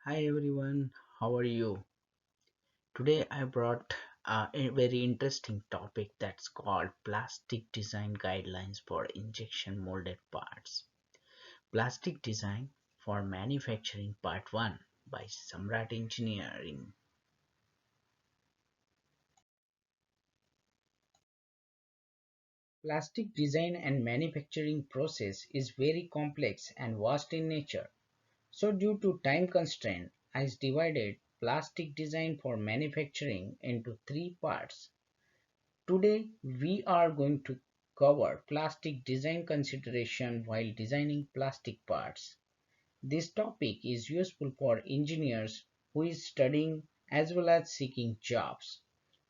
Hi everyone, how are you? Today I brought a very interesting topic that's called Plastic Design Guidelines for Injection Molded Parts. Plastic Design for Manufacturing Part 1 by Samrat Engineering. Plastic design and manufacturing process is very complex and vast in nature. So due to time constraint, I divided plastic design for manufacturing into three parts. Today we are going to cover plastic design consideration while designing plastic parts. This topic is useful for engineers who is studying as well as seeking jobs.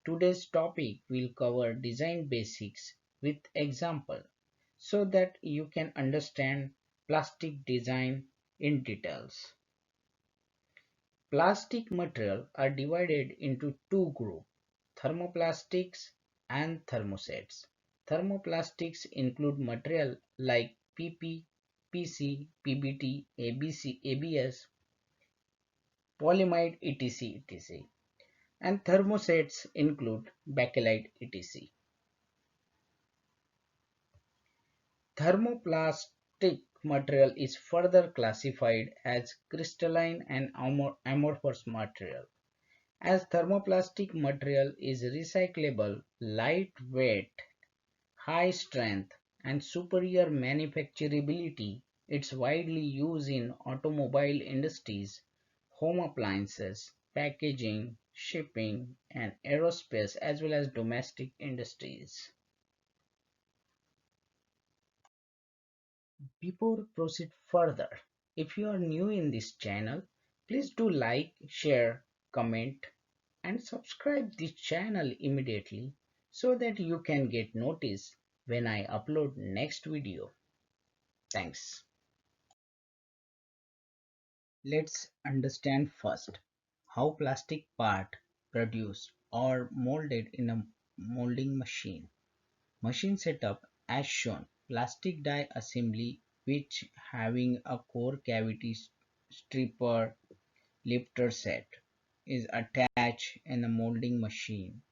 Today's topic will cover design basics with example so that you can understand plastic design in details. Plastic material are divided into two groups, thermoplastics and thermosets. Thermoplastics include material like PP, PC, PBT, ABC, ABS, polyamide, etc. etc. And thermosets include bakelite, etc. Thermoplastic material is further classified as crystalline and amorphous material. As thermoplastic material is recyclable, lightweight, high strength, and superior manufacturability, it's widely used in automobile industries, home appliances, packaging, shipping, and aerospace as well as domestic industries. Before proceed further, if you are new in this channel, please do like, share, comment, and subscribe this channel immediately so that you can get notice when I upload next video. Thanks. Let's understand first how plastic part produced or molded in a molding machine. Machine setup as shown. Plastic die assembly which having a core cavity stripper lifter set is attached in the molding machine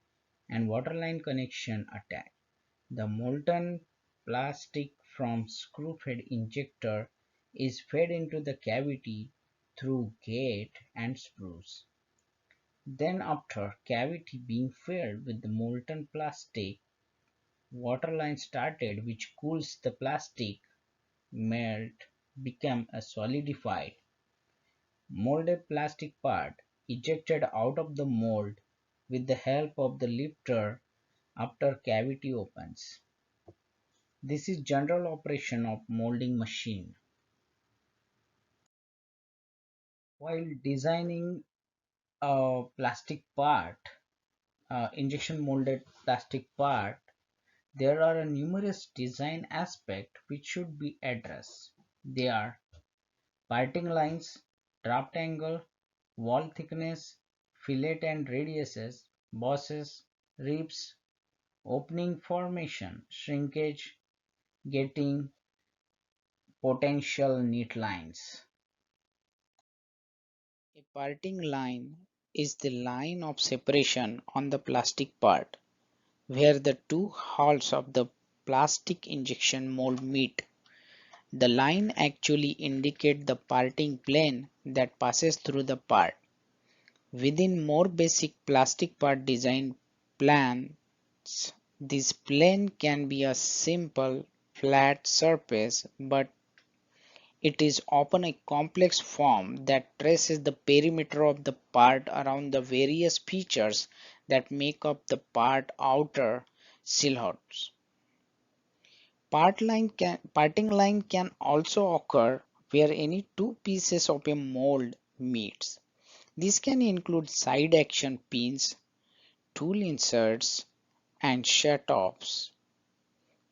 and waterline connection attached. The molten plastic from screw-fed injector is fed into the cavity through gate and sprues. Then after cavity being filled with the molten plastic, waterline started which cools the plastic melt become a solidified molded plastic part ejected out of the mold with the help of the lifter after cavity opens. This is general operation of molding machine. While designing a plastic part, injection molded plastic part, there are a numerous design aspects which should be addressed. They are parting lines, draft angle, wall thickness, fillet and radiuses, bosses, ribs, opening formation, shrinkage, getting potential neat lines. A parting line is the line of separation on the plastic part where the two halves of the plastic injection mold meet. The line actually indicates the parting plane that passes through the part. Within more basic plastic part design plans, this plane can be a simple flat surface, but it is often a complex form that traces the perimeter of the part around the various features that make up the part outer silhouettes. Parting line can also occur where any two pieces of a mold meets. This can include side action pins, tool inserts, and shut-offs.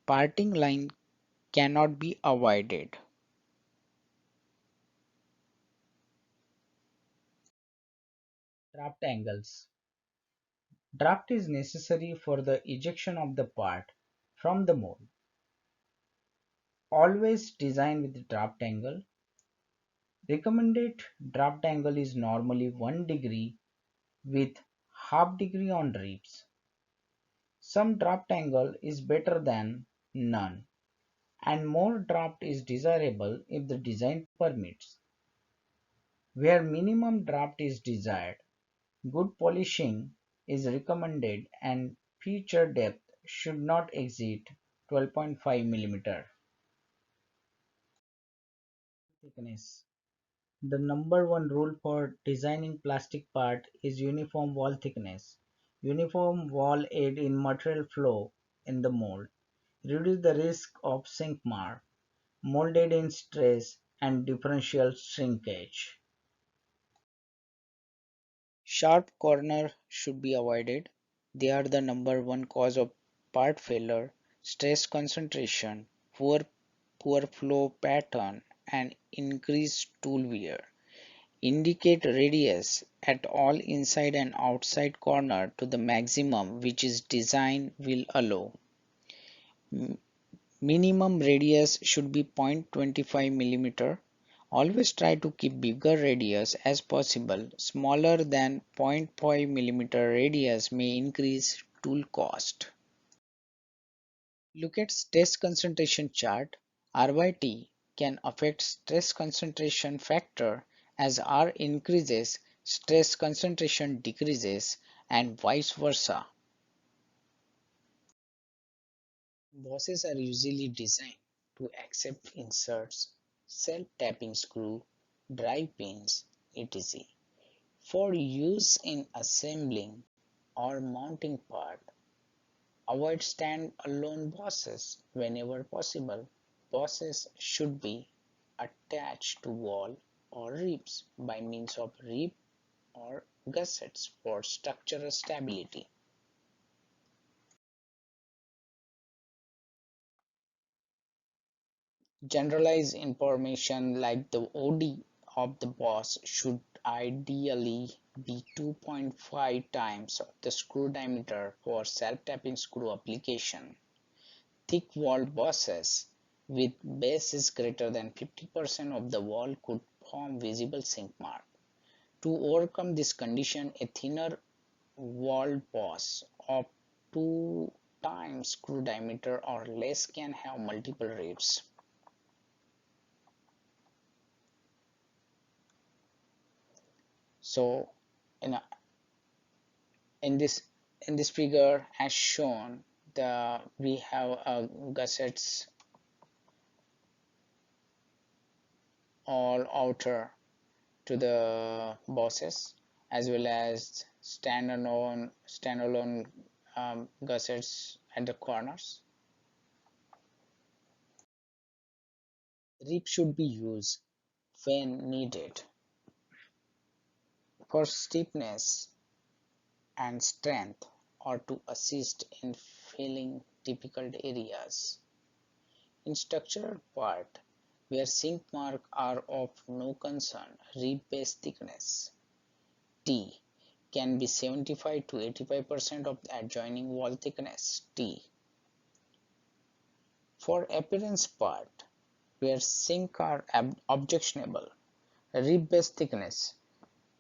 Parting line cannot be avoided. Draft angles. Draft is necessary for the ejection of the part from the mold. Always design with the draft angle. Recommended draft angle is normally 1 degree with half degree on ribs. Some draft angle is better than none, and more draft is desirable if the design permits. Where minimum draft is desired, good polishing is recommended and feature depth should not exceed 12.5 mm. Thickness. The number one rule for designing plastic part is uniform wall thickness. Uniform wall aid in material flow in the mold, reduce the risk of sink mark, molded in stress, and differential shrinkage. Sharp corners should be avoided. They are the number one cause of part failure, stress concentration, poor flow pattern, and increased tool wear. Indicate radius at all inside and outside corner to the maximum which is design will allow. Minimum radius should be 0.25 mm. Always try to keep bigger radius as possible. Smaller than 0.5 mm radius may increase tool cost. Look at stress concentration chart. RYT can affect stress concentration factor. As R increases, stress concentration decreases and vice versa. Bosses are usually designed to accept inserts, self-tapping screw, drive pins, etc. For use in assembling or mounting part, avoid stand-alone bosses whenever possible. Bosses should be attached to wall or ribs by means of rib or gussets for structural stability. Generalized information like the OD of the boss should ideally be 2.5 times the screw diameter for self-tapping screw application. Thick-walled bosses with bases greater than 50% of the wall could form visible sink mark. To overcome this condition, a thinner walled boss of 2 times screw diameter or less can have multiple ribs. So in, a, in this figure as shown, we have gussets all outer to the bosses as well as standalone gussets at the corners. Rib should be used when needed for stiffness and strength or to assist in filling difficult areas. In structural part where sink marks are of no concern, rib base thickness T can be 75 to 85% of the adjoining wall thickness T. For appearance part where sink are objectionable, rib base thickness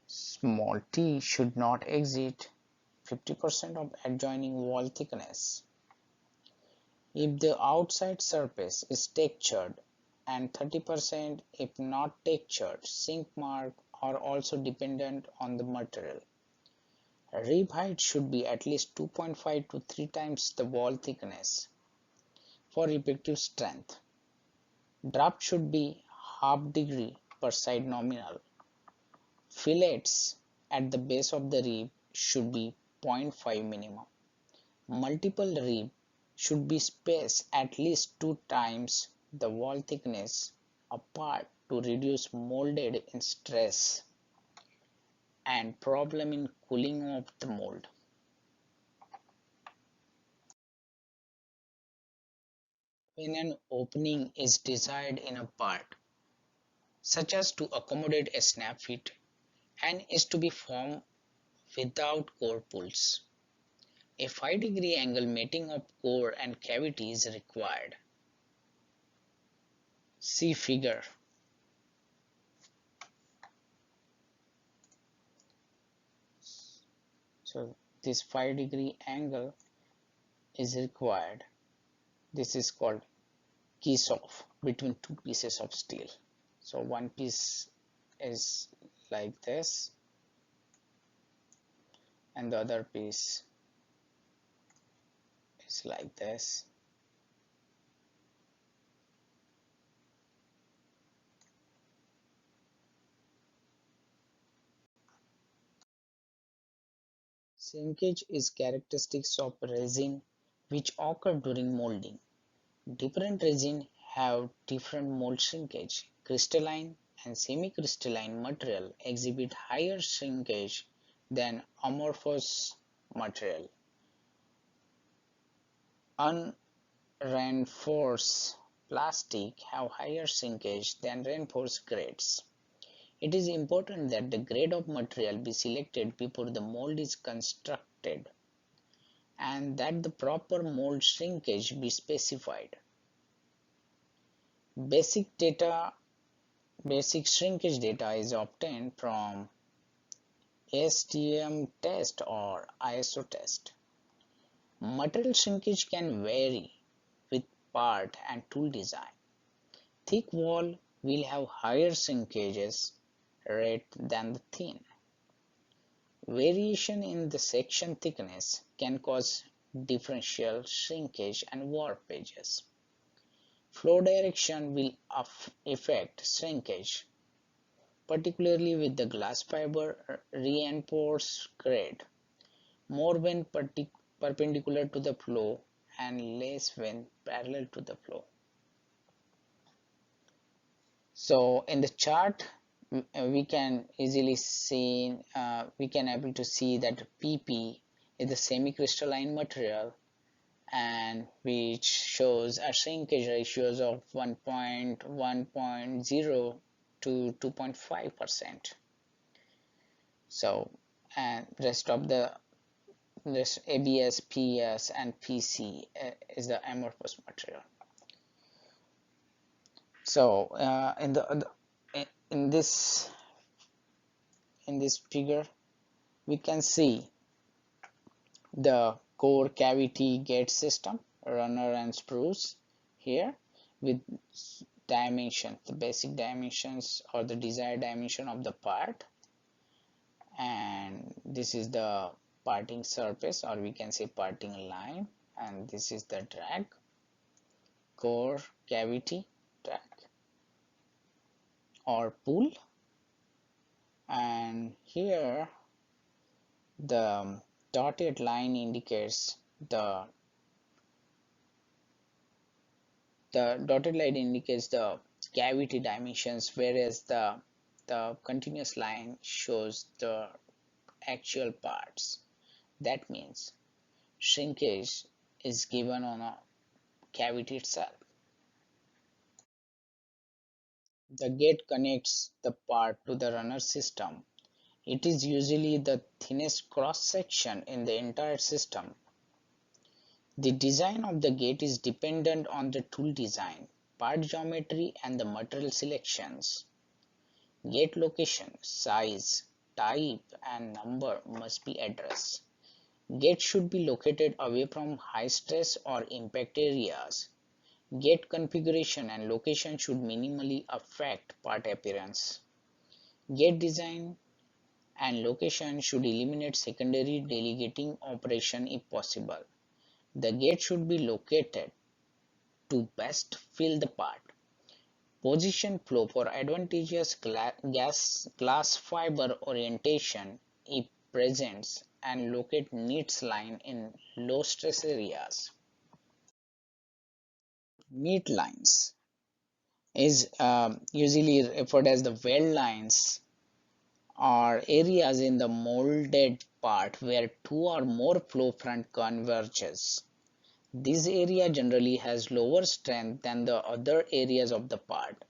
small t should not exceed 50% of adjoining wall thickness. If the outside surface is textured and 30% if not textured, sink marks are also dependent on the material. Rib height should be at least 2.5 to 3 times the wall thickness. For effective strength, draft should be half degree per side nominal. Fillets at the base of the rib should be zero point 0.5 minimum. Multiple rib should be spaced at least 2 times the wall thickness apart to reduce molded in stress and problem in cooling of the mold. When an opening is desired in a part, such as to accommodate a snap fit, and is to be formed without core pulls, a 5-degree angle mating of core and cavity is required. See figure. So this 5-degree angle is required. This is called kiss off between two pieces of steel. So one piece is like this and the other piece is like this. Shrinkage is characteristics of resin which occur during molding. Different resin have different mold shrinkage. Crystalline and semi-crystalline material exhibit higher shrinkage than amorphous material. Unreinforced plastic have higher shrinkage than reinforced grades. It is important that the grade of material be selected before the mold is constructed and that the proper mold shrinkage be specified. Basic data Basic shrinkage data is obtained from STM test or ISO test. Material shrinkage can vary with part and tool design. Thick wall will have higher shrinkages rate than the thin. Variation in the section thickness can cause differential shrinkage and warpages. Flow direction will affect shrinkage, particularly with the glass fiber reinforced grade, more when perpendicular to the flow and less when parallel to the flow. So in the chart we can easily see we can able to see that PP is the semi-crystalline material and which shows a shrinkage ratios of 1.0 to 2.5%. So and rest of this ABS, PS and PC is the amorphous material. So in this figure we can see the core cavity gate system, runner and spruce here with dimensions, the basic dimensions or the desired dimension of the part, and this is the parting surface or we can say parting line, and this is the drag, core cavity drag or pull, and here the dotted line indicates the cavity dimensions, whereas the continuous line shows the actual parts. That means shrinkage is given on a cavity itself. The gate connects the part to the runner system. It is usually the thinnest cross section in the entire system. The design of the gate is dependent on the tool design, part geometry and the material selections. Gate location, size, type and number must be addressed. Gate should be located away from high stress or impact areas. Gate configuration and location should minimally affect part appearance. Gate design and location should eliminate secondary delegating operation if possible. The gate should be located to best fill the part. Position flow for advantageous glass fiber orientation if presents, and locate needs line in low stress areas. Neat lines is usually referred as the weld lines, or areas in the molded part where two or more flow front converges. This area generally has lower strength than the other areas of the part.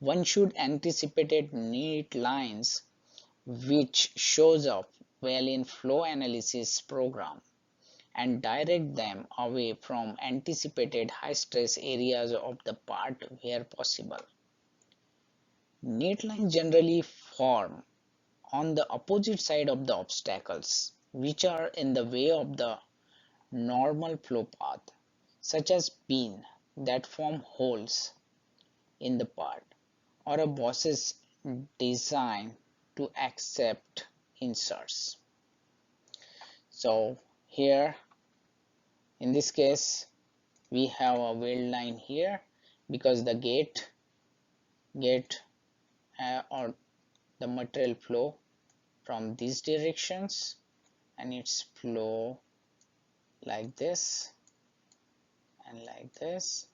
One should anticipate neat lines which shows up well in flow analysis program and direct them away from anticipated high stress areas of the part where possible. Neat lines generally form on the opposite side of the obstacles which are in the way of the normal flow path, such as pin that form holes in the part, or a bosses designed to accept inserts. So here in this case we have a weld line here because the gate or the material flow from these directions and its flow like this and like this,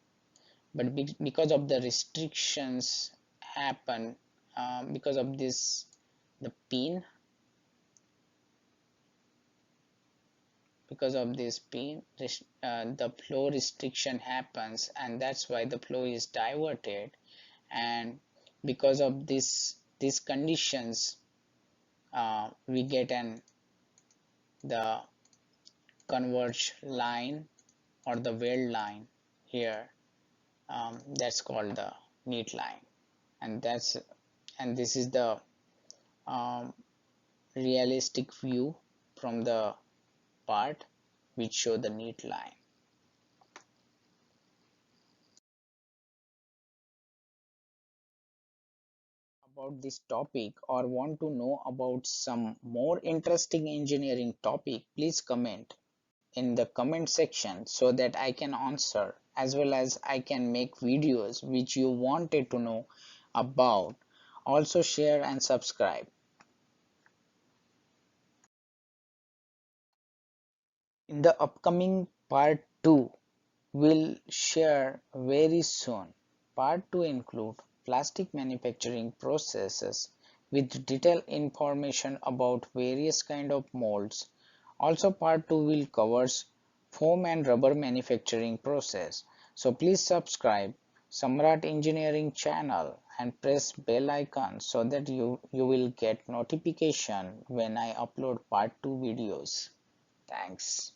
but because of the restrictions happen because of this, the pin, because of this pin the flow restriction happens, and that's why the flow is diverted. And because of these conditions we get the converge line or the weld line here, that's called the neat line. And this is the um, realistic view from the part which show the neat line. About this topic or want to know about some more interesting engineering topic, please comment in the comment section so that I can answer, as well as I can make videos which you wanted to know about. Also share and subscribe. In the upcoming part 2 we'll share very soon. Part 2 include plastic manufacturing processes with detailed information about various kind of molds. Also part 2 will covers foam and rubber manufacturing process. So please subscribe Samrat Engineering channel and press bell icon so that you will get notification when I upload part 2 videos. Thanks.